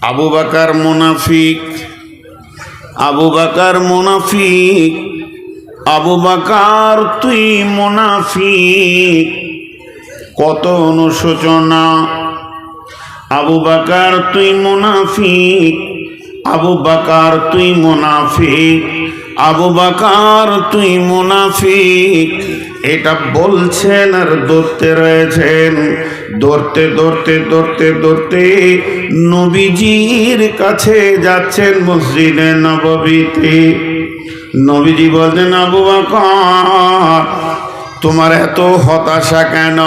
আবু বকর মুনাফিক, আবু বকর মুনাফিক, আবু বকর তুই মুনাফিক। কত অনুশোচনা। আবু বকর তুই মুনাফিক, আবু বকর তুই মুনাফিক, আবু বকর তুই মুনাফিক। এটা বলছেন আর ধরতে রয়েছেন। ধরতে ধরতে ধরতে ধরতে নবীজির কাছে যাচ্ছেন মসজিদে নববীতে। নবীজি বলছেন, আবু বকর তোমার এত হতাশা কেন?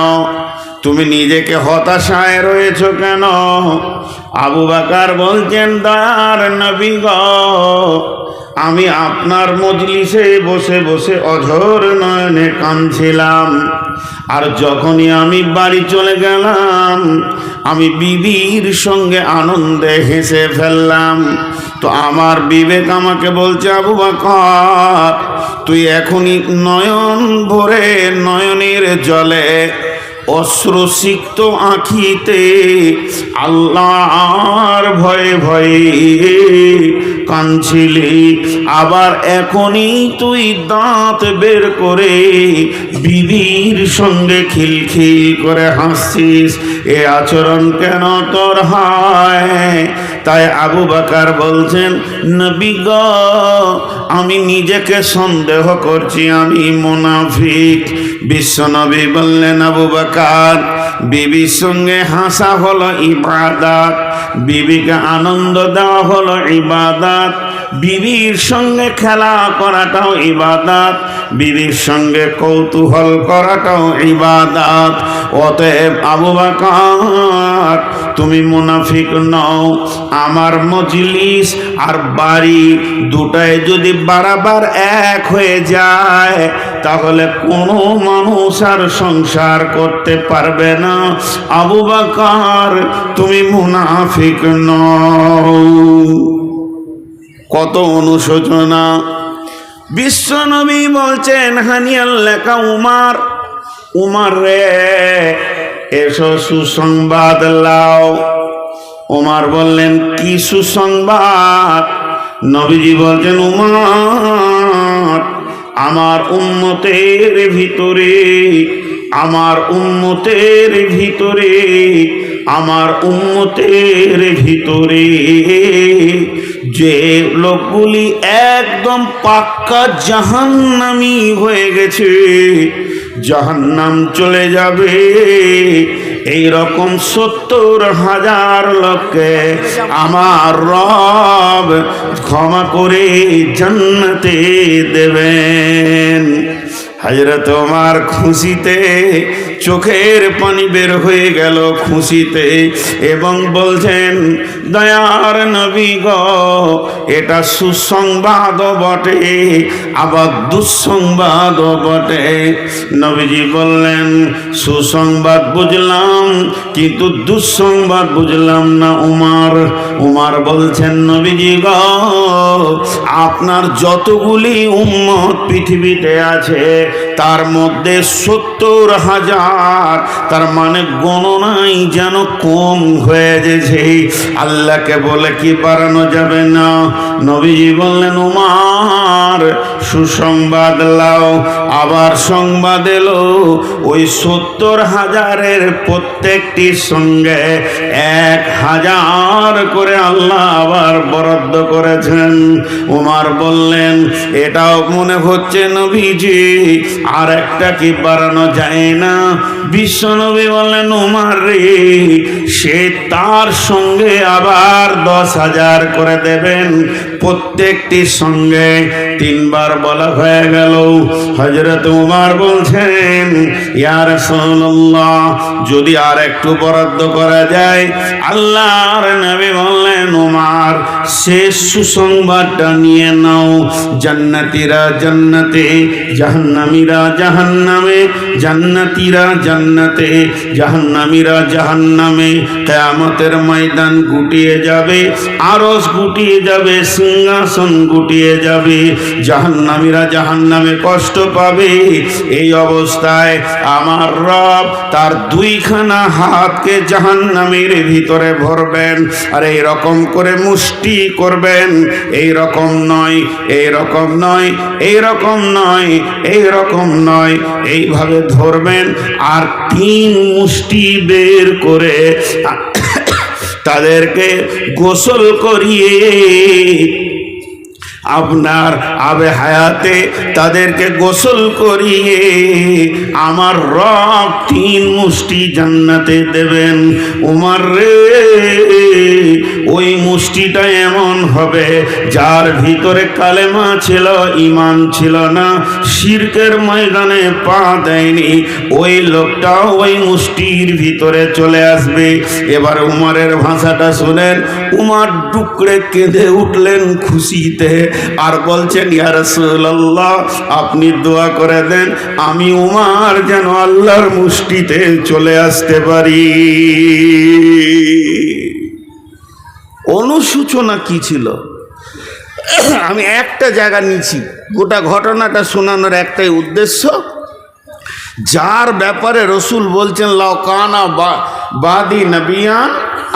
তুমি নিজেকে হতাশায় রয়েছ কেন? আবু বকর বলছেন, দয়ার নবী গো, আমি আপনার মজলিসে বসে বসে অঝোর নয়নে কাঁদছিলাম। আর যখনই আমি বাড়ি চলে গেলাম, আমি বিবির সঙ্গে আনন্দে হেসে ফেললাম। তো আমার বিবেক আমাকে বলছে, আবু বকর তুই এখনই নয়ন ভরে নয়নের জলে অশ্রুসিক্ত আঁখিতে আল্লাহর ভয়ে ভয়ে কাঁদছিলি, আবার এখনই তুই দাঁত বের করে বিবির সঙ্গে খিলখিল করে হাসছিস। এ আচরণ কেন তোর হয়? তাই আবু বকর বলছেন, নবী গো, আমি নিজেকে সন্দেহ করছি আমি মুনাফিক। বিশ্বনবী বললেন, আবু বকর বিবির সঙ্গে হাসা হলো ইবাদত, বিবিকে আনন্দ দেওয়া হলো ইবাদত, বিবির সঙ্গে খেলা করাটাও ইবাদত, বিবির সঙ্গে কৌতূহল করাটাও ইবাদত। অতএব আবু বকর তুমি মুনাফিক নও। আমার মজলিস আর বাড়ি দুটাই যদি বারবার এক হয়ে যায়, তাহলে কোনো মানুষ আর সংসার করতে পারবে না। আবু বকর তুমি মুনাফিক নও। কত অনুশোচনা। বিশ্বনবী বলছেন, হানিয়াল লেখা উমার, উমার রে এসো সুসংবাদ লাও। উমার বললেন, কি সুসংবাদ? নবীজি বলছেন, উমার আমার উম্মতের ভিতরে, আমার উম্মতের ভিতরে, আমার উম্মতের ভিতরে যে লোকগুলি একদম পাক্কা জাহান্নামী হয়ে গেছে, জাহান্নাম চলে যাবে, এই রকম ৭০,০০০ লোককে আমার রব ক্ষমা করে জান্নাতে দেবেন। হযরত ওমর খুশিতে চোখের পানি বের হয়ে গেল খুশিতে, এবং বলছেন, দয়ার নবী গো, এটা সুসংবাদও বটে আবার দুঃসংবাদও বটে। নবীজি বললেন, সুসংবাদ বুঝলাম কিন্তু দুঃসংবাদ বুঝলাম না উমর। উমর বলছেন, নবীজি গো, আপনার যতগুলি উম্মত পৃথিবীতে আছে তার মধ্যে ৭০,০০০, তার মানে গণনাই যেন কম হয়ে গেছে। আল্লাহকে বলে কি বাড়ানো যাবে না? নবীজি বললেন, উমর সুসংবাদ লাও। আবার সংবাদ এলো, ওই ৭০,০০০-এর প্রত্যেকটির সঙ্গে ১,০০০ করে আল্লাহ আবার বরাদ্দ করেছেন। উমর বললেন, এটাও মনে হচ্ছে নবীজি আর একটা কি বাড়ানো যায় না? বিশ্বনবী বললেন, উমর রে, সে তার সঙ্গে আবার ১০,০০০ করে দেবেন। প্রত্যেকটির সঙ্গে ৩ বার বলা হয়ে গেল। হযরত উমর বলছেন, ইয়া রাসূলুল্লাহ, যদি আর একটু বরাদ্দ করা যায়। আল্লাহর নবী বললেন, উমর শেষ সুসংবাদটা নিয়ে নাও। জান্নাতীরা জান্নাতে, জাহান্নামীরা জাহান্নামে, জান্নাতীরা জান্নাতে, জাহান্নামীরা জাহান্নামে। কিয়ামতের ময়দান গুটিয়ে যাবে, আরশ গুটিয়ে যাবে, সিংহাসন গুটিয়ে যাবে। জাহান্নামীরা জাহান্নামে কষ্ট পাবে। এই অবস্থায় আমার রব তার দুইখানা হাতকে জাহান্নামের ভিতরে ভরবেন, আর এই রকম করে মুষ্টি করবেন। এই রকম নয়, এই রকম নয়, এই রকম নয়, এই রকম নয়, এইভাবে ধরবেন আর 3 মুষ্টি বের করে তাদেরকে গোসল করিয়ে আপনার আবে হায়াতে তাদেরকে গোসল করিয়ে আমার রব 3 মুষ্টি জান্নাতে দেবেন। উমর রে, ওই মুষ্টিটা এমন হবে যার ভিতরে কালেমা ছিল, ঈমান ছিল না, শিরকের ময়দানে পা দেয়নি, ওই লোকটাও ওই মুষ্টির ভিতরে চলে আসবে। এবার উমরের ভাষাটা শুনেন। উমর টুকরে কেঁদে উঠলেন খুশিতে, আর বলছেন, ইয়া রাসূলুল্লাহ, আপনি দোয়া করে দেন আমি উমর যেন আল্লাহর মুষ্টিতে চলে আসতে পারি। অনুসূচনা কি ছিল? আমি একটা জায়গা নিয়েছি, গোটা ঘটনাটা শোনানোর একটাই উদ্দেশ্য। যার ব্যাপারে রসুল বলছেন লাউ কানা বাদি নবিয়ান,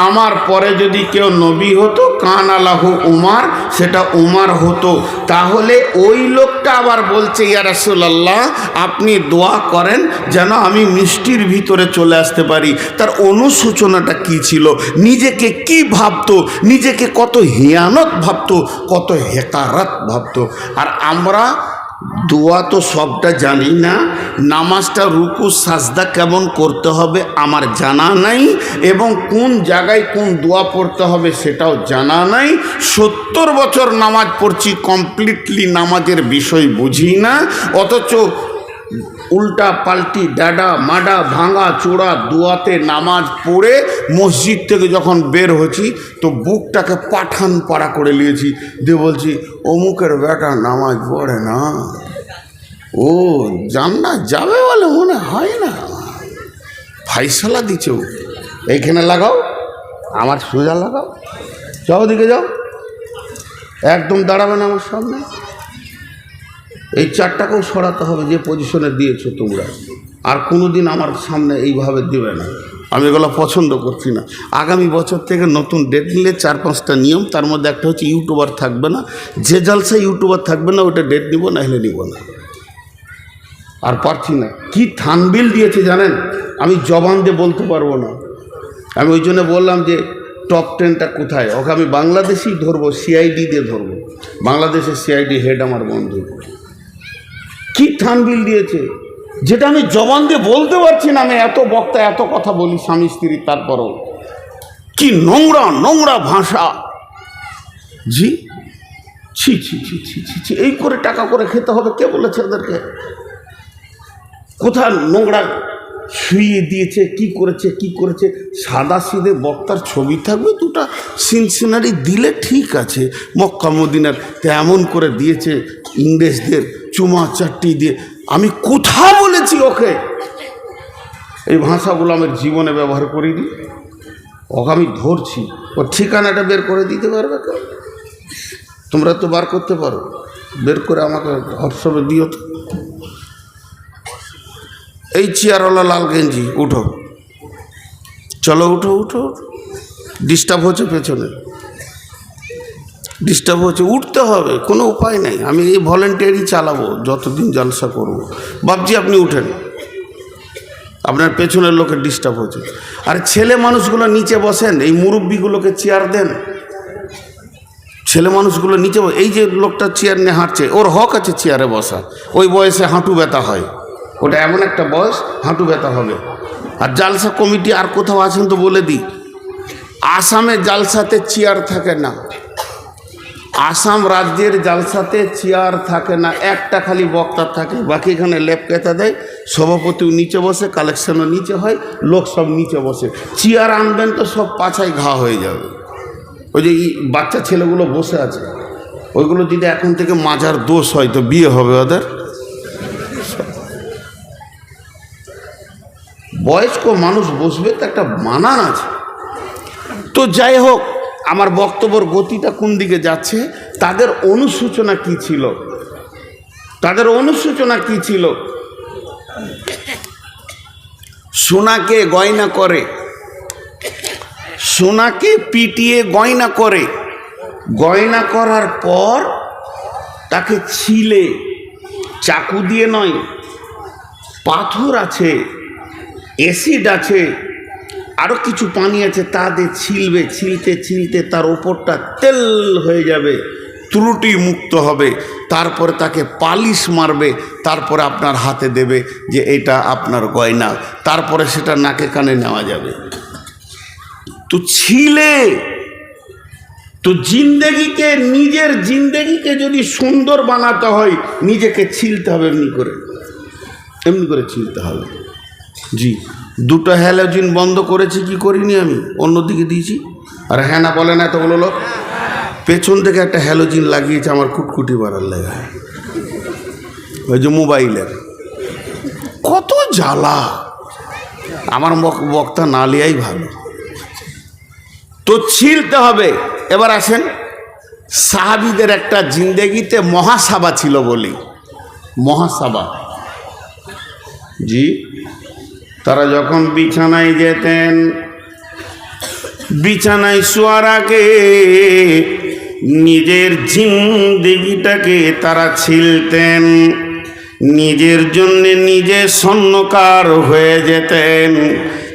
আমার পরে যদি কেউ নবী হতো কানা লাহু উমার, সেটা উমার হতো। তাহলে ওই লোকটা আবার বলছে, ইয়া রাসূলুল্লাহ আপনি দোয়া করেন যেন আমি মিষ্টির ভিতরে চলে আসতে পারি। তার অনুসূচনাটা কি ছিল? নিজেকে কি ভাবতো? নিজেকে কত হিয়ানত ভাবতো, কত হেকারত ভাবতো। আর আমরা দোয়া তো সবটা জানি না, নামাজটা রুকু সাজদা কেমন করতে হবে আমার জানা নাই, এবং কোন জায়গায় কোন দোয়া পড়তে হবে সেটাও জানা নাই। 70 বছর নামাজ পড়ছি, কমপ্লিটলি নামাজের বিষয় বুঝি না, অথচ উল্টা পাল্টি ডাডা মাডা ভাঙা চোড়া দোয়াতে নামাজ পড়ে মসজিদ থেকে যখন বের হচ্ছি তো বুকটাকে পাঠান পাড়া করে নিয়েছি, দিয়ে বলছি অমুকের বেটা নামাজ পড়ে না, ও জান্নাত যাবে বলে মনে হয় না, ফাইসালা দিচ্ছে ও, এইখানে লাগাও, আমার সোজা লাগাও, যাও দিকে যাও, একদম দাঁড়াবে না আমার সামনে, এই 4টাকেও সরাতে হবে যে পজিশনে দিয়েছো তোমরা, আর কোনো দিন আমার সামনে এইভাবে দেবে না। আমি এগুলো পছন্দ করছি না। আগামী বছর থেকে নতুন ডেট নিলে 4-5টা নিয়ম, তার মধ্যে একটা হচ্ছে ইউটিউবার থাকবে না, যে জালসা ইউটিউবার থাকবে না ওটা ডেট নিব, না হলে নিব না। আর পারছি না, কি থানবিল দিয়েছে জানেন, আমি জবান দিয়ে বলতে পারবো না। আমি ওই জন্য বললাম যে টপ 10টা কোথায়, ওকে আমি বাংলাদেশেই ধরবো, সিআইডি দিয়ে ধরবো, বাংলাদেশের সিআইডি হেড আমার বন্ধু। কি থানবিল দিয়েছে যেটা আমি জবান দিয়ে বলতে পারছি না। আমি এত বক্তা এত কথা বলি স্বামী স্ত্রী, তারপরও কি নোংরা নোংরা ভাষা। জি ছি ছি ছি ছি ছি ছি, এই করে টাকা করে খেতে হবে, কে বলেছে ওদেরকে? কোথায় নোংরা শুইয়ে দিয়েছে, কি করেছে কি করেছে। সাদা সিধে বক্তার ছবি থাকবে, 2টা সিনসিনারি দিলে ঠিক আছে, মক্কা মদিনার তেমন করে দিয়েছে, ইংরেজদের চুমা চাট্টি দিয়ে। আমি কোথা বলেছি ওকে এই ভাষাগুলো আমি জীবনে ব্যবহার করিনি, ওকে আমি ধরছি, ওর ঠিকানাটা বের করে দিতে পারবে কেউ? তোমরা তো বার করতে পারো, বের করে আমাকে হোয়াটসঅ্যাপে দিও তো। এই চেয়ারওয়ালা লাল গেঞ্জি, উঠো, চলো উঠো উঠো, ডিস্টার্ব হচ্ছে পেছনে, ডিস্টার্ব হচ্ছে, উঠতে হবে, কোনো উপায় নেই। আমি এই ভলেন্টিয়ারই চালাবো যতদিন জলসা করব। বাবজি আপনি উঠেন, আপনার পেছনের লোকের ডিস্টার্ব হচ্ছে। আর ছেলে মানুষগুলো নিচে বসেন, এই মুরব্বিগুলোকে চেয়ার দেন, ছেলে মানুষগুলো নিচে। এই যে লোকটা চেয়ার নিয়ে হাঁটছে, ওর হক আছে চেয়ারে বসা, ওই বয়সে হাঁটু ব্যথা হয়, ওটা এমন একটা বয়স হাঁটু ব্যথা হবে। আর জালসা কমিটি আর কোথাও আছেন তো বলে দিই, আসামে জালসাতে চেয়ার থাকে না, আসাম রাজ্যের জালসাতে চেয়ার থাকে না, একটা খালি বক্তা থাকে, বাকি এখানে লেপ কেতা দেয়, সভাপতিও নিচে বসে, কালেকশনও নিচে হয়, লোক সব নিচে বসে। চেয়ার আনবেন তো সব পাছায় ঘা হয়ে যাবে। ওই যে বাচ্চা ছেলেগুলো বসে আছে, ওইগুলো যদি এখন থেকে মাজার দোষ হয় তো বিয়ে হবে ওদের। বয়স্ক মানুষ বসবে তো একটা মানান আছে। তো যাই হোক, আমার বক্তব্যের গতিটা কোন দিকে যাচ্ছে, তাদের অনুসূচনা কি ছিল তাদের অনুশোচনা কি ছিল? সোনাকে গয়না করে, সোনাকে পিটিয়ে গয়না করে, গয়না করার পর তাকে ছিলে, চাকু দিয়ে নয়, পাথর আছে, অ্যাসিড আছে, আরও কিছু পানি আছে, তা দিয়ে ছিলবে, ছিলতে ছিলতে তার ওপরটা তেল হয়ে যাবে, ত্রুটি মুক্ত হবে, তারপরে তাকে পালিশ মারবে, তারপরে আপনার হাতে দেবে যে এটা আপনার গয়না, তারপরে সেটা নাকে কানে নেওয়া যাবে। তো ছিলে, তো জিন্দেগিকে, নিজের জিন্দেগিকে যদি সুন্দর বানাতে হয় নিজেকে ছিলতে হবে, এমনি করে ছিলতে হবে। জি, দুটো হ্যালোজিন বন্ধ করেছি, কি করিনি আমি, অন্যদিকে দিয়েছি। আর হ্যাঁ না বলে না এতগুলো লোক, পেছন থেকে একটা হ্যালোজিন লাগিয়েছে আমার কুটকুটি বাড়ার লেগে, ওই যে মোবাইলের। কত জ্বালা, আমার বক্তা না লিয়াই ভালো। তো ছিলতে হবে। এবার আসেন, সাহাবীদের একটা জিন্দেগিতে মহাসাবা ছিল বলি, মহাসাবা। জি, তারা যখন বিছানায় যেতেন, বিছানায় শোয়ার আগে নিজের জিন্দেগিটাকে তারা ছিলতেন, নিজের জন্য নিজে স্বর্ণকার হয়ে যেতেন,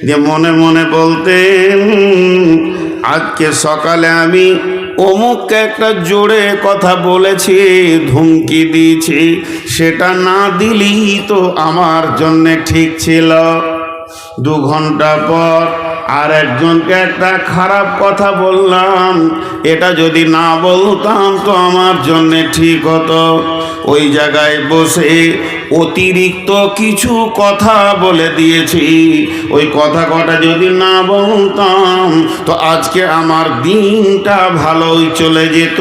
যে মনে মনে বলতেন আজকে সকালে আমি অমুককে একটা জোরে কথা বলেছি, ধমকি দিয়েছি, সেটা না দিলেই তো আমার জন্যে ঠিক ছিল। 2 ঘন্টা পর আর একজনকে একটা খারাপ কথা বললাম, এটা যদি না বলতাম তো আমার জন্যে ঠিক হতো। ওই জায়গায় বসে অতিরিক্ত কিছু কথা বলে দিয়েছি, ওই কথা কটা যদি না বলতাম তো আজকে আমার দিনটা ভালোই চলে যেত।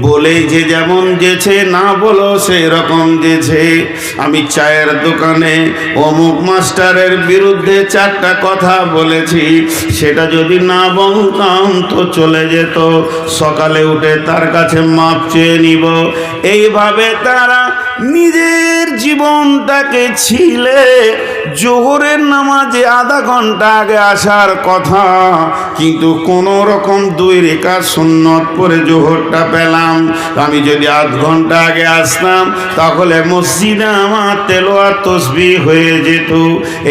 বলে যে যেমন যেছে, না বলো সেরকম যেছে। আমি চায়ের দোকানে অমুক মাস্টারের বিরুদ্ধে 4টা কথা বলেছি, সেটা যদি না বলতাম তো চলে যেত, সকালে উঠে তার কাছে মাপ চেয়ে নিব। এইভাবে তারা নিজের জীবনটাকে ছিলে। জোহরের নামাজে আধা ঘন্টা আগে আসার কথা, কিন্তু কোনো রকম 2 রেখাত সুন্নত পরে জোহরটা পেলাম। আমি যদি আধ ঘন্টা আগে আসতাম তাহলে মসজিদে আমার তেলাওয়াত তাসবিহ হয়ে যেত।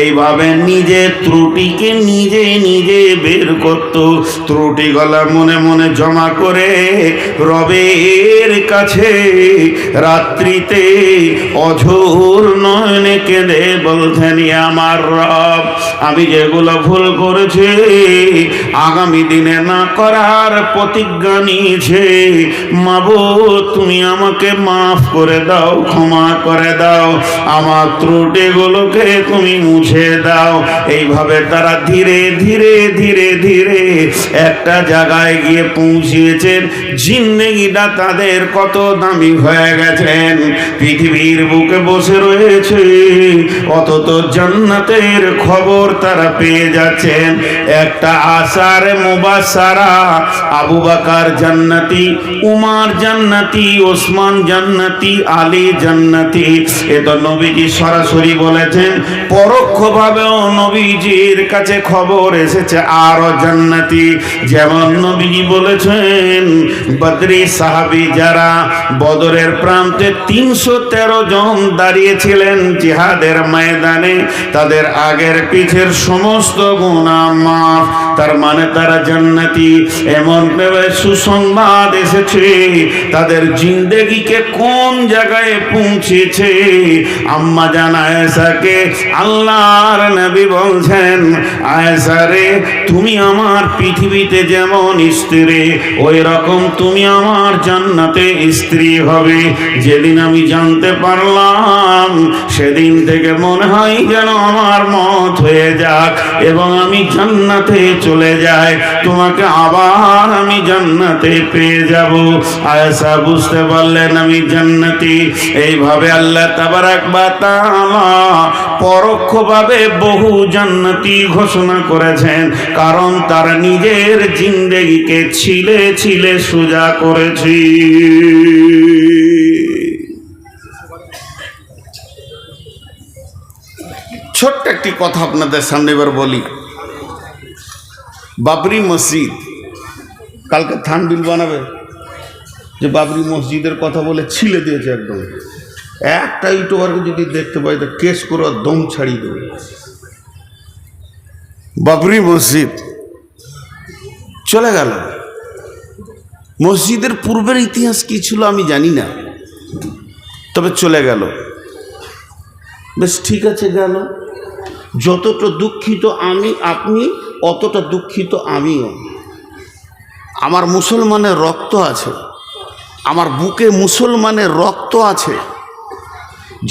এইভাবে নিজের ত্রুটিকে নিজে নিজে বের করত, ত্রুটিগুলো মনে মনে জমা করে রবের কাছে রাত্রিতে অঝোর নয়নে কেঁদে বলতেন, আমার রব, আমি যেগুলো ভুল করেছি আগামী দিনে না করার প্রতিজ্ঞা নিয়েছে, মাবুদ তুমি আমাকে মাফ করে দাও, ক্ষমা করে দাও, আমার ত্রুটিগুলোকে তুমি মুছে দাও। এইভাবে তারা ধীরে ধীরে ধীরে ধীরে একটা জায়গায় গিয়ে পৌঁছিয়েছেন। জিন্দেগিটা তাদের কত দামি হয়ে গেছেন, পৃথিবীর বুকে বসে রয়েছে, অথচ জান্নাতের খবর তারা পেয়ে যাচ্ছেন। একটা আশারে মুবাশশারা, আবু বকর জান্নাতি, উমর জান্নাতি, ওসমান জান্নাতি, আলী জান্নাতি। এ তো নবীজি সরাসরি বলেছেন, পরোক্ষভাবেও নবীজির কাছে খবর এসেছে আরো জান্নাতি। যেমন নবীজি বলেছেন, বদরি সাহাবী যারা বদরের প্রান্তে 313 জন দাঁড়িয়েছিলেন জিহাদের ময়দানে, তাদের আগের পিছের সমস্ত গুনাহ মাফ, তার মানে তারা জান্নাতি। এমন ভাবে সুসংবাদ এসেছে, তাদের জিন্দেগিকে কোন জায়গায় পৌঁছেছে। আম্মা জান আয়েশাকে আল্লাহর নবী বলছেন, আয়েশা রে, তুমি আমার পৃথিবীতে যেমন স্ত্রী, ওই রকম তুমি আমার জান্নাতে স্ত্রী হবে। যেদিন আমি জানতে পারলাম, সেদিন থেকে মনে হয় যেন আমার মত হয়ে যাক এবং আমি জান্নাতে চলে যাই, তোমাকে আবার আমি জান্নাতে পেয়ে যাব। আয়েশা বুঝতে পারলেন আমি জান্নাতি। এইভাবে আল্লাহ তাবারাক ওয়া তাআলা পরোক্ষভাবে বহু জান্নাতি ঘোষণা করেছেন, কারণ তারা নিজের জিন্দেগিকে ছিলে ছিলে সোজা করেছি। একটি কথা আপনাদের সামনে এবার বলি। বাবরি মসজিদ, কালকে থানবিল বানাবে যে বাবরি মসজিদের কথা বলে ছিলে দিয়েছে একদম। একটা ইউটিউবারকে যদি দেখতে পাই তো কেস করে দম ছাড়িয়ে দেবে। বাবরি মসজিদ চলে গেল। মসজিদের পূর্বের ইতিহাস কি ছিল আমি জানি না, তবে চলে গেল। বেশ ঠিক আছে, গেল। যতটা দুঃখিত আপনি অতটা দুঃখিত আমিও। আমার মুসলমানের রক্ত আছে, আমার বুকে মুসলমানের রক্ত আছে।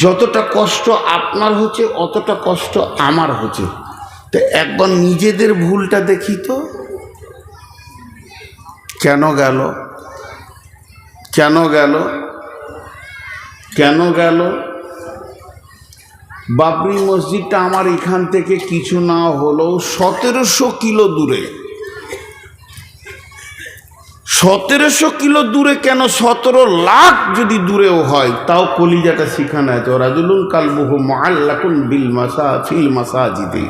যতটা কষ্ট আপনার হচ্ছে অতটা কষ্ট আমার হচ্ছে। তো একবার নিজেদের ভুলটা দেখি তো, কেন গেল, কেন গেল, কেন গেল? বাবরি মসজিদটা আমার এখান থেকে কিছু না হলেও 1700 কিলো দূরে। 1700 কিলো দূরে কেন, 17 লাখ যদি দূরেও হয় তাও কলিজাটা শিখানো আছে। রাজুলুন কালবুহু মুআল্লাকুন ফিল মাসাজিদি।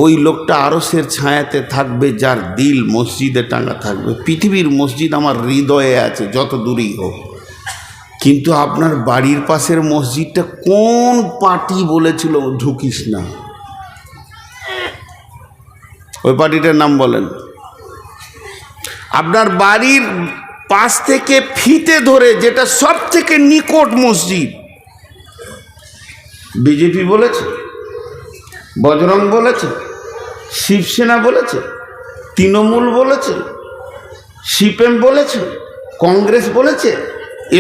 ওই লোকটা আরশের ছায়াতে থাকবে যার দিল মসজিদে টাঙা থাকবে। পৃথিবীর মসজিদ আমার হৃদয়ে আছে যত দূরেই হোক, কিন্তু আপনার বাড়ির পাশের মসজিদটা কোন পার্টি বলেছিল ঢুকিস না? ওই পার্টিটার নাম বলেন। আপনার বাড়ির পাশ থেকে ফিতে ধরে যেটা সব থেকে নিকট মসজিদ, বিজেপি বলেছে, বজরং বলেছে, শিবসেনা বলেছে, তৃণমূল বলেছে, সিপিএম বলেছে, কংগ্রেস বলেছে,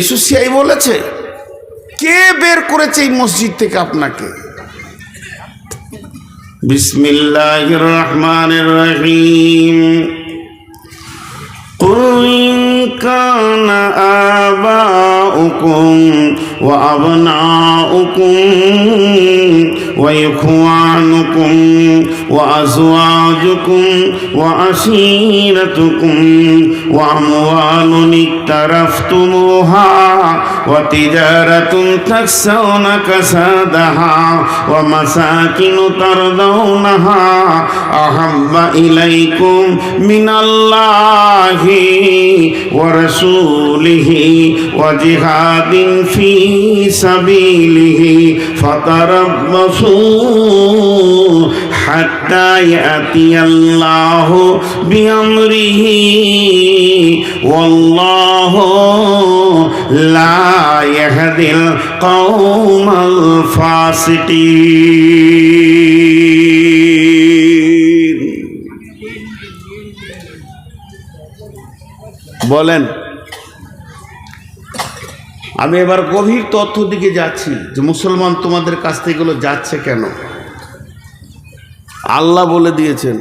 এসোসিয়াই বলেছে, কে বের করেছে এই মসজিদ থেকে আপনাকে? বিসমিল্লাহির রহমানির রহিম। কুল ইন কানা আবাউকুম ওয়া আবনাউকুম ওয়া ইখওয়ানুকুম ওয়া আজওয়াজুকুম ওয়া আশীরাতুকুম ওয়া আমওয়ালুন ইকতারাফতুমুহা ওয়া তিজারাতুন তাখশাউনা কাসাদাহা ওয়া মাসাকিনু তারদাউনাহা আহাব্বা ইলাইকুম মিনাল্লাহি ওয়া রাসূলিহি ওয়া জিহাদিন ফি সাবিলিহি ফাতারাব্বাসু হাত্তা ইয়াতিয়াল্লাহু বিআমরিহি ওয়াল্লাহু লা ইয়াহদিল কওমাল ফাসিকিন। বলেন, আমি এবার গভীর তথ্য দিকে যাচ্ছি যে মুসলমান তোমাদের কাছ থেকে এগুলো যাচ্ছে কেন। আল্লাহ বলে দিয়েছেন,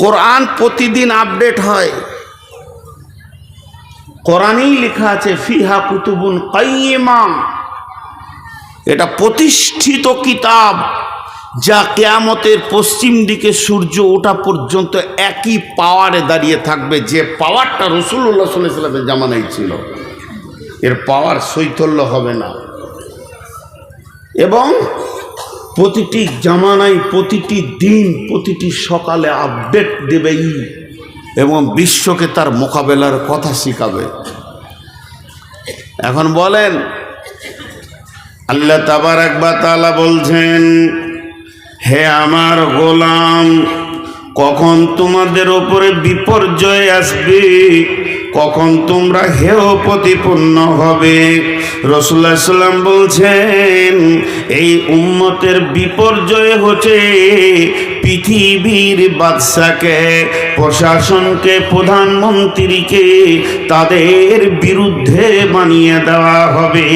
কোরআন প্রতিদিন আপডেট হয়। কোরআনেই লেখা আছে ফিহা কুতুবুন কাইয়্যিমা। এটা প্রতিষ্ঠিত কিতাব যা কিয়ামতের পশ্চিম দিকে সূর্য ওঠা পর্যন্ত একই পাওয়ারে দাঁড়িয়ে থাকবে, যে পাওয়ারটা রাসূলুল্লাহ সাল্লাল্লাহু আলাইহি ওয়াসাল্লামের জামানায় ছিল। এর পাওয়ার শৈথল্য হবে না, এবং প্রতিটি জামানায় প্রতিটি দিন প্রতিটি সকালে আপডেট দেবেই এবং বিশ্বকে তার মোকাবেলার কথা শিখাবে। এখন বলেন, আল্লাহ তাবারাক ওয়া তাআলা বলছেন, হে আমার গোলাম, কখন তোমাদের উপরে বিপর্যয় আসবে, কখন তোমরা হেয় প্রতিপন্ন হবে। রাসূলুল্লাহ সাল্লাল্লাহু আলাইহি ওয়াসাল্লাম বলছেন, এই উম্মতের বিপর্যয় হচ্ছে পৃথিবীর বাদশাকে, প্রশাসনকে, প্রধানমন্ত্রীকে তাদের বিরুদ্ধে বানিয়ে দেওয়া হবে।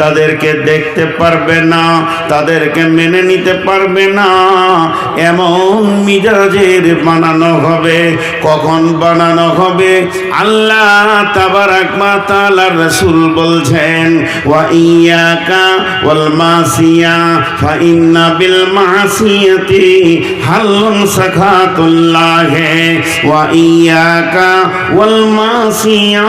তাদেরকে দেখতে পারবে না, তাদেরকে মেনে নিতে পারবে না, এমন মিজাজের বানানো হবে। কখন বানানো হবে? আল্লাহ তাবারাক ওয়া তাআলার রাসূল বলছেন, ওয়া ইয়াকা ওয়াল মাসিয়া ফা ইন্না বিল মাসিয়াতি হাল্লুন সাখাতুল্লাহ ওয়া ইয়াকা ওয়াল মাসিয়া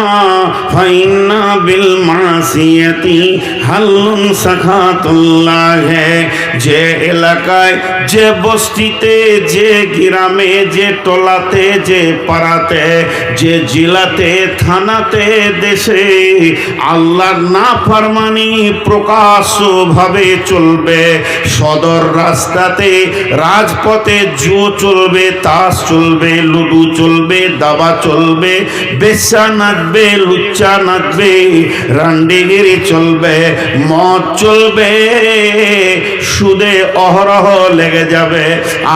ফা ইন্না বিল মাসিয়াতি হাল্লুন সাখাতুল্লাহে। যে এলাকায়, যে বস্তিতে, যে গ্রামে, যে টলাতে, যে পাড়াতে, যে জেলাতে, থানাতে, দেশে আল্লাহর নাফরমানি প্রকাশ্যভাবে চলবে, সদর রাস্তাতে, রাজপথে জুয়ো চলবে, তাস চলবে, লুডু চলবে, দাবা চলবে, বেশ্যা নাচবে, লুচ্চা নাচবে, রান্ডিগিরি চলবে, মদ চলবে, সুদে অহরহ লেগে যাবে।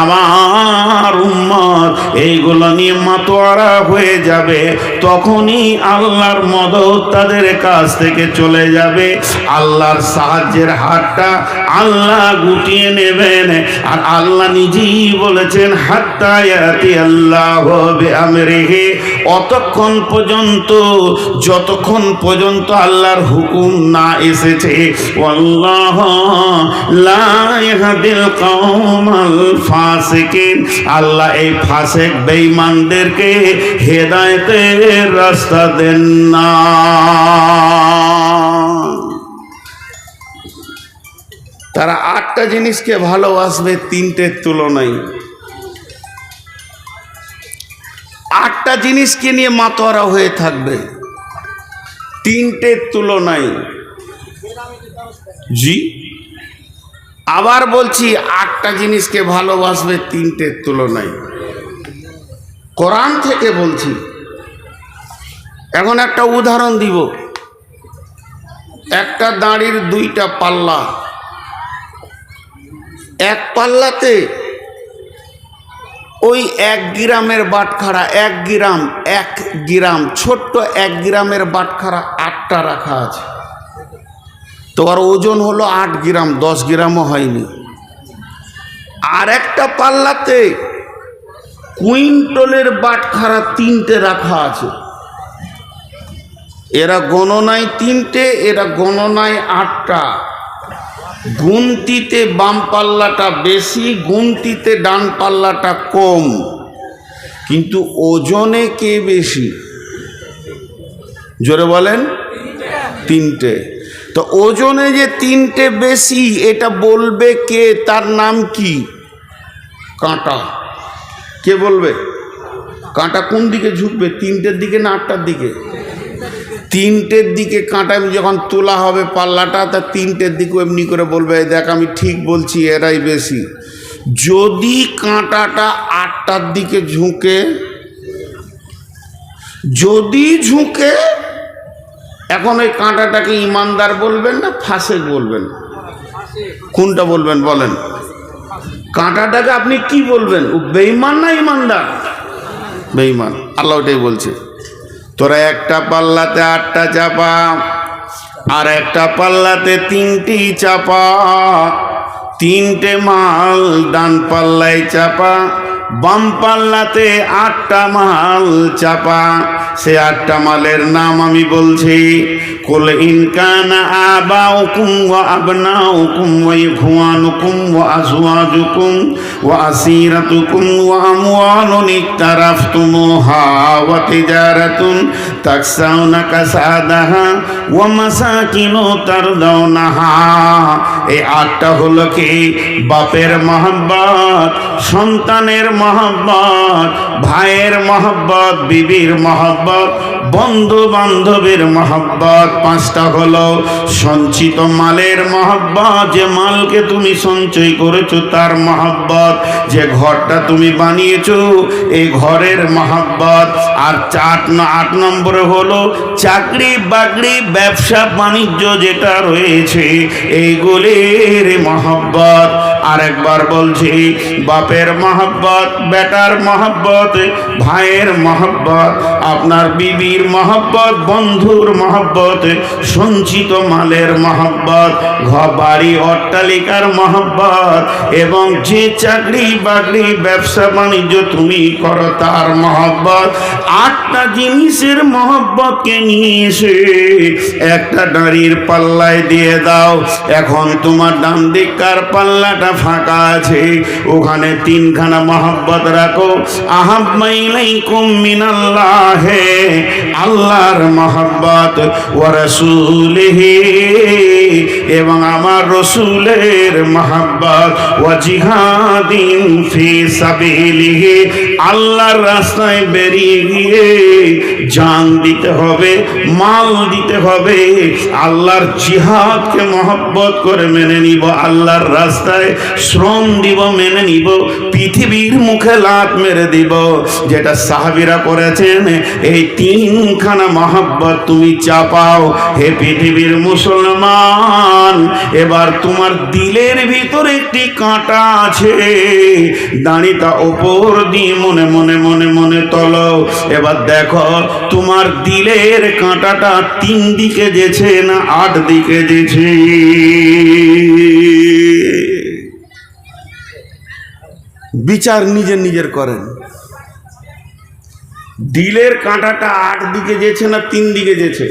আমার উম্মত এইগুলো নিয়ে মাতোয়ারা হয়ে যাবে। তখনই আল্লাহর মদদ তাদের কাছ থেকে চলে যাবে। আল্লাহর সাহায্যের হাতটা আল্লাহ গুটিয়ে নেবেন। আর আল্লাহ নিজেই বলেছেন, হাত্তা ইয়াতি আল্লাহু বিআমরিহি, অতক্ষণ পর্যন্ত, যতক্ষণ পর্যন্ত আল্লাহর হুকুম না এসেছে। ওয়াল্লাহু লা ইয়াহদিল কওমাল ফাসিকিন, আল্লাহ এই ফাসিক বেঈমানদেরকে হেদায়েতের রাস্তা দেন না। তারা 8টা জিনিসকে ভালোবাসবে 3টের তুলনায়। 8টা জিনিসকে নিয়ে মাতোয়ারা হয়ে থাকবে 3টের তুলনায়। জি, আবার বলছি, 8টা জিনিসকে ভালোবাসবে 3টের তুলনায়। কোরআন থেকে বলছি। এখন একটা উদাহরণ দিব। একটা দাঁড়ির 2টা পাল্লা। এক পাল্লাতে ওই 1 গ্রামের বাটখারা, 1 গ্রাম ছোট্ট 1 গ্রামের বাটখারা 8টা রাখা আছে। তোমার ওজন হলো 8 গ্রাম, 10 গ্রামও হয়নি। আর একটা পাল্লাতে কুইন্টলের বাটখারা 3টে রাখা আছে। এরা গণনায় 3টে, এরা গণনায় 8টা। গুনতিতে বাম পাল্লাটা বেশি, গুনতিতে ডান পাল্লাটা কম, কিন্তু ওজনে কে বেশি? জোরে বলেন। 3টে। তো ওজনে যে 3টে বেশি, এটা বলবে কে? তার নাম কি? কাঁটা। কে বলবে? কাঁটা কোন দিকে ঝুঁকবে, 3টের দিকে না 8টার দিকে? 3টের দিকে কাঁটা যখন তোলা হবে পাল্লাটা, তা 3টের দিকে এমনি করে বলবে, দেখ আমি ঠিক বলছি, এরাই বেশি। যদি কাঁটাটা 8টার দিকে ঝুঁকে, যদি ঝুঁকে, এখন ওই কাঁটাটাকে ইমানদার বলবেন না ফাসেক বলবেন? কোনটা বলবেন বলেন? কাঁটাটাকে আপনি কি বলবেন? ও বেঈমান না ইমানদার? বেঈমান। আল্লাহ ওটাই বলছে, তোরা একটা পাল্লাতে 8টা চাপা, আর একটা পাল্লাতে 3টি চাপা। 3টে মাল ডান পাল্লায় চাপা, বাম পাল্লাতে 8টা মাল চাপা। সে 8টা মালের নাম আমি বলছি। কুল ইন কানা আবাউকুম ওয়া আবনাউকুম ওয়া ইখওয়ানুকুম ওয়া আজওয়াজুকুম ওয়া আসীরাতুকুম ওয়া আমওয়ালুন ইকতারাফতুমুহা ওয়া তিজারাতুন তাকসাউনা কাসাদাহা ওয়া মাসাকিনু তারদাউনাহা। এই 8টা হলো কি? বাপের মহব্বত, সন্তানের মহব্বত, ভাইয়ের মহব্বত, বিবির মহব্বত, বন্ধু বান্ধবের মহব্বত। 5টা হলো সঞ্চিত মালের মহব্বত, যে মালকে তুমি সঞ্চয় করেছো তার মহব্বত, যে ঘরটা তুমি বানিয়েছো এই ঘরের মহব্বত। আর 8 নম্বরে হলো চাকরি বাকরি, ব্যবসা বাণিজ্য যেটা রয়েছে এইগুলির মহব্বত। আরেকবার বলছি, বাপের মহব্বত, বেটার মহব্বত, ভাইয়ের মহব্বত, আপনার বিবির মহব্বত, বন্ধুর মহব্বত, সঞ্চিত মালের মহব্বত, ঘর বাড়ি অট্টালিকার মহব্বত, এবং যে চাকরি বাকরি ব্যবসা বাণিজ্য তুমি করো তার মহব্বত। 8টা জিনিসের মহব্বতকে নিয়ে এসে একটা নারীর পাল্লায় দিয়ে দাও। এখন তোমার ডান দিককার পাল্লাটা ফাঁকা আছে, ওখানে তিনখানা মহব্বত রাখো। আহাব্বা ইলাইকুম মিনাল্লাহি, আল্লাহর মহব্বত, ওয়া রাসূলিহি, এবং আমার রসুলের মহব্বত, ওয়া জিহাদিন ফি সাবিলিহি, আল্লাহর রাস্তায় বেরিয়ে গিয়ে জান দিতে হবে, মাল দিতে হবে। আল্লাহর জিহাদকে মহব্বত করে মেনে নিব, আল্লাহর রাস্তায় শ্রম দিব, মেনে নিব, পৃথিবীর মুখে লাত মেরে দিব, যেটা সাহাবীরা করেছেন। এই তিনখানা মহব্বত তুমি চাপাও হে পৃথিবীর মুসলমান। এবার তোমার দিলের ভিতরে একটি কাঁটা আছে, দাড়িটা ওপর দিয়ে মনে মনে মনে মনে তোলো। এবার দেখো তোমার দিলের কাঁটাটা 3 দিকে যেছে না 8 দিকে যেছে। বিচার নিজের নিজের করেন। দিলের কাঁটাটা 8 দিকে যেছে না 3 দিকে যেছে?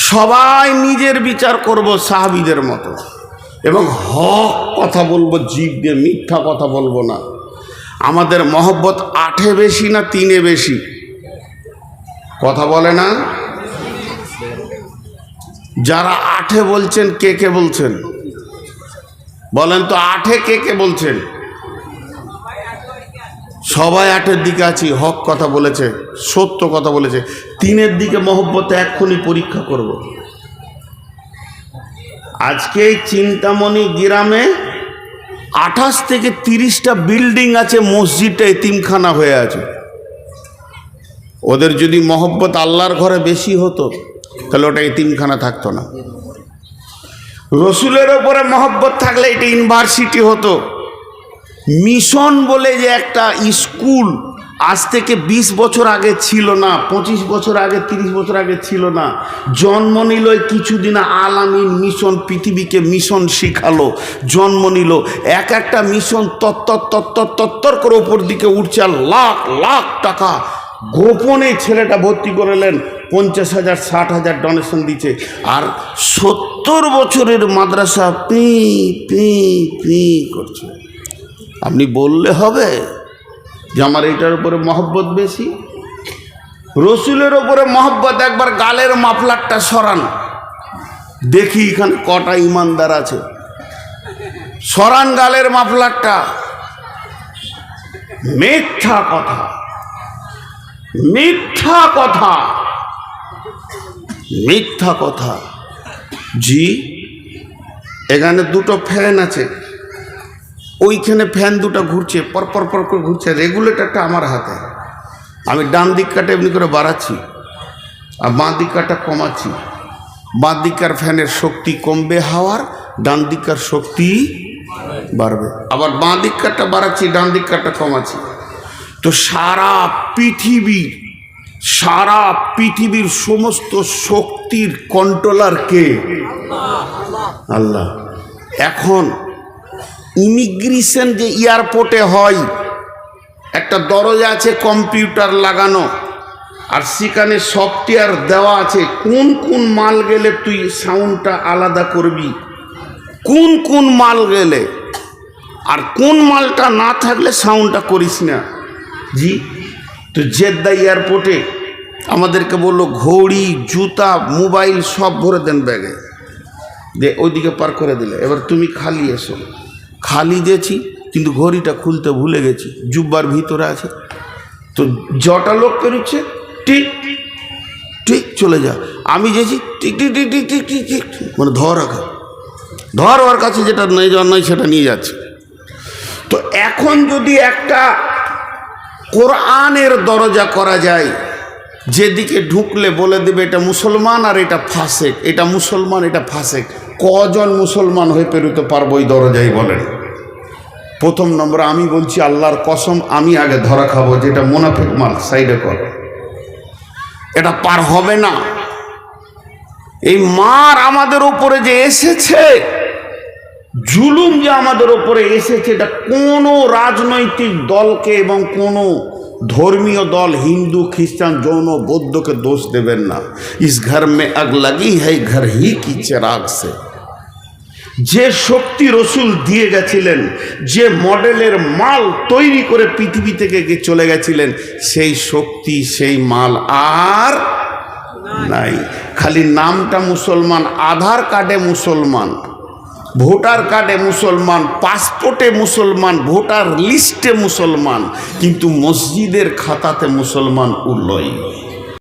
সবাই নিজের বিচার করব সাহাবীদের মতো, এবং হক কথা বলবো জিভ দিয়ে, মিথ্যা কথা বলবো না। আমাদের মহব্বত 8-এ বেশি না 3-এ বেশি? কথা বলে না? যারা 8-এ বলছেন কে কে বলছেন বলেন তো? 8-এ কে কে বলছেন? সবাই 8-এর দিকে আছি, হক কথা বলেছে, সত্য কথা বলেছে। 3-এর দিকে মহব্বতে এক্ষুনি পরীক্ষা করব। আজকে এই চিন্তামণি গ্রামে 28 থেকে 30টা বিল্ডিং আছে, মসজিদটা এতিমখানা হয়ে আছে। ওদের যদি মহব্বত আল্লাহর ঘরে বেশি হতো তাহলে ওটা এতিমখানা থাকতো না। রসুলের ওপরে মহব্বত থাকলে এটা ইউনিভার্সিটি হতো। মিশন বলে যে একটা স্কুল আজ থেকে 20 বছর আগে ছিল না, 25 বছর আগে, 30 বছর আগে ছিল না। জন্ম নিল কিছুদিন আল আমিন মিশন, পৃথিবীকে মিশন শিখালো, জন্ম নিল। এক একটা মিশন তত্তর করে ওপর দিকে উঠছে, আর লাখ লাখ টাকা গোপনে ছেলেটা ভর্তি করলেন, 50,000 60,000 ডোনেশন দিচ্ছে। আর 70 বছরের মাদ্রাসা পি পি পি করছে। আপনি বললে হবে যে আমার এটার উপরে মহব্বত বেশি? রসুলের উপরে মহব্বত। একবার গালের মাফলারটা সরান, দেখি এখানে কটা ইমানদার আছে। সরান গালের মাফলারটা। মিথ্যা কথা, মিথ্যা কথা, মিথ্যা কথা। জি, এখানে 2টো ফ্যান আছে, ওইখানে ফ্যান 2টা ঘুরছে, পরপর পর করে ঘুরছে। রেগুলেটরটা আমার হাতে, আমি ডান দিকটা এমনি করে বাড়াচ্ছি আর বাঁ দিকটা কমাচ্ছি। বাঁ দিকার ফ্যানের শক্তি কমবে হাওয়ার, ডান দিকার শক্তি বাড়বে। আবার বাঁ দিকটা বাড়াচ্ছি, ডান দিকটা কমাচ্ছি। তো সারা পৃথিবীর সমস্ত শক্তির কন্ট্রোলার কে? আল্লাহ। এখন ইমিগ্রেশন যে এয়ারপোর্টে হয়, একটা দরজা আছে কম্পিউটার লাগানো, আর সেখানে সফটওয়্যার দেওয়া আছে কোন কোন মাল গেলে তুই সাউন্ডটা আলাদা করবি, কোন কোন মাল গেলে, আর কোন মালটা না থাকলে সাউন্ডটা করিস না। জি, তো জেদ্দা এয়ারপোর্টে আমাদেরকে বললো ঘড়ি, জুতা, মোবাইল সব ভরে দেন ব্যাগে, যে ওইদিকে পার করে দিলে। এবার তুমি খালি এসো। খালি দিয়েছি, কিন্তু ঘড়িটা খুলতে ভুলে গেছি, জুব্বার ভিতরে আছে। তো জটা লোক পেরোচ্ছে, টিক ঠিক চলে যা। আমি যেছি টিক টিক টিক টিক টিক টিক টিক, মানে ধর ওর কাছে যেটা নেই যাওয়ার নয় সেটা নিয়ে যাচ্ছে। তো এখন যদি একটা কোরআনের দরজা করা যায়, যেদিকে ঢুকলে বলে দেবে এটা মুসলমান আর এটা ফাসেক, এটা মুসলমান এটা ফাসেক, কজন মুসলমান হয়ে পেরোতে পারবো ওই দরজায় বলেন? প্রথম নম্বর আমি বলছি আল্লাহর কসম, আমি আগে ধরা খাবো, যেটা মুনাফিক মাল, সাইডে কর, এটা পার হবে না। এই মার আমাদের উপরে যে এসেছে, জুলুম যে আমাদের উপরে এসেছে, এটা কোনো রাজনৈতিক দলকে এবং কোনো ধর্মীয় দল হিন্দু খ্রিস্টান জৈন বৌদ্ধকে দোষ দেবেন না। ইস ঘর মে আগ লাগি হ্যায় ঘর হি কি চিরাগ সে। যে শক্তি রসুল দিয়ে গেছিলেন, যে মডেলের মাল তৈরি করে পৃথিবী থেকে চলে গেছিলেন, সেই শক্তি সেই মাল আর নাই। খালি নামটা মুসলমান, আধার কার্ডে মুসলমান, ভোটার কার্ডে মুসলমান, পাসপোর্টে মুসলমান, ভোটার লিস্টে মুসলমান, কিন্তু মসজিদের খাতাতে মুসলমান উল্লই।